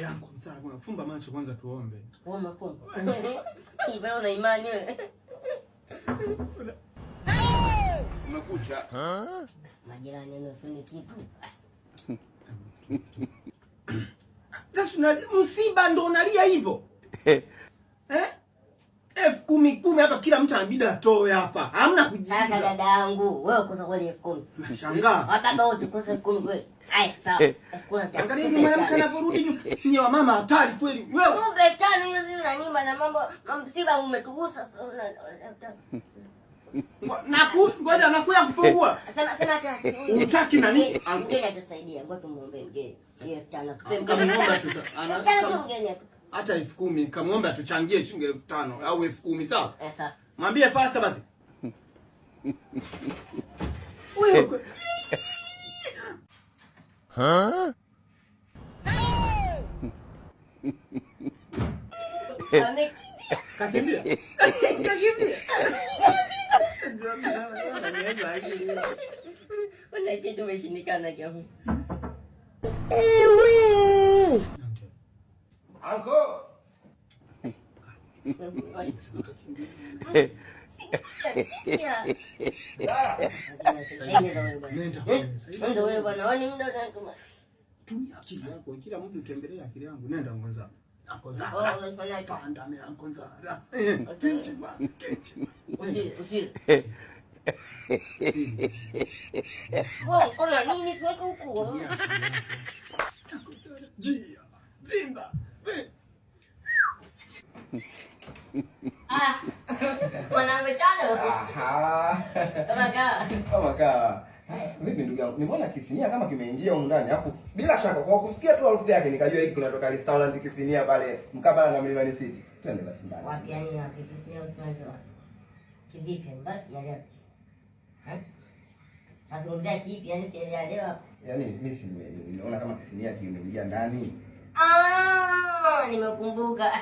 yangu mzaa bwana, fumba macho kwanza tuombe. Wewe umefumba. Wewe una imani wewe. Umekucha. Majirani neno sio kitu. Sasa msiba ndo unalia hivyo. 10,000 hapa kila mtu anabidi atoe hapa. Hamna kujiuliza. Sasa dada yangu, wewe ukosa kweli 10,000. Nashangaa. Baba wote ukosa 10,000 kweli. Haya, sawa. 10,000. Angalia ni mwanamke anaporudi ni wa mama hatari kweli. Wewe. Kumbe tano hiyo zile na nyimba na mambo msiba umetugusa. Ngoja nakuya kufungua. Sema hata unataki nani? Mgeni atusaidia. Ngoja tumuombe mgeni. Hiyo 5,000 tupe mgeni. Mgeni hata 10,000 kamuombe atuchangie shilingi 5,000 au 10,000 sawa? Sawa. Mwambie fasta basi. Wewe. Kakimbia. Kakimbia. Wana kitu tumeshindikana kiasi. Uncle. Nenda wewe bwana, wani muda unatuma. Tumia akili yako, kila mtu utembelee akili yangu. Nenda kwanza. Kwanza. Panda mimi kwanza. Kinchi bwana, kinchi. Usiri. Kuna nini kweka huko? Jia. Vimba. Mwanangu chano. Kama kaa. Vipi ndugu yangu? Nimeona kisinia kama kimeingia huko ndani. Hapo bila shaka kwa kusikia tu harufu yake nikajua hiki kunatoka restaurant kisinia pale mkabala na Mlimani City. Twende basi ndani. Wapi yani wapi kisinia utaanza? Kivipi basi ya leo? Azungumzia kipi yani sielewa. Yaani mimi si nimeona kama kisinia kimeingia ndani. Nimekumbuka.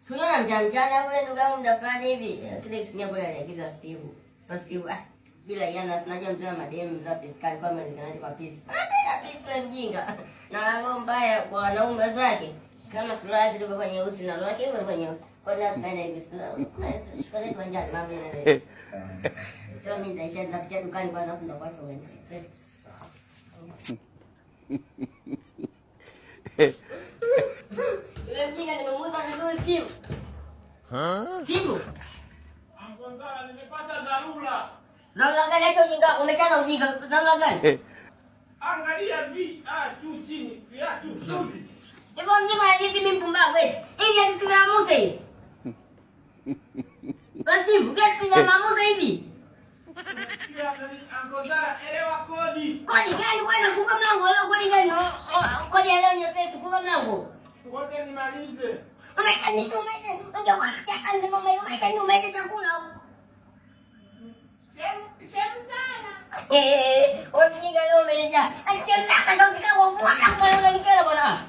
Sio mjanjana kule ndugu yangu ndafanya hivi. Kile kisinia bwana aliagiza Steve. Basi Steve bila yana sinaje mzee mademu za piskali kama ninganaje kwa pisi. Anapenda pisi la mjinga. Na roho mbaya kwa wanaume zake. Kama sura yake ndio kwa nyeusi na roho yake ndio kwa nyeusi. Kwa nini tunaenda hivi sura? Shikale kwa njani mambo yanaendelea. Sio mimi nitaisha kupitia dukani kwa alafu ndo watu waende. Sawa. Ile mjinga nimemuuza ndio Steve. Steve. Angongala nimepata dharura. Dharura gani hicho ujinga? Umeshana ujinga. Dharura gani? Angalia tu chini, viatu chupi. Hivyo mjinga anajizi mimi mpumbavu wewe. Hivi alisema maamuzi hivi. Basi mgesi na maamuzi hivi. Angongala elewa kodi. Kodi gani wewe unafunga mlango leo kodi gani? Kodi ya leo nyepesi funga mlango. Ngoja nimalize. Umekanisha unja kwa kazi mama yako umekanisha umeke chakula. Shem sana. Wewe mjinga leo umeja. Shem sana ndio kika kwa mvua kama unanikela bwana.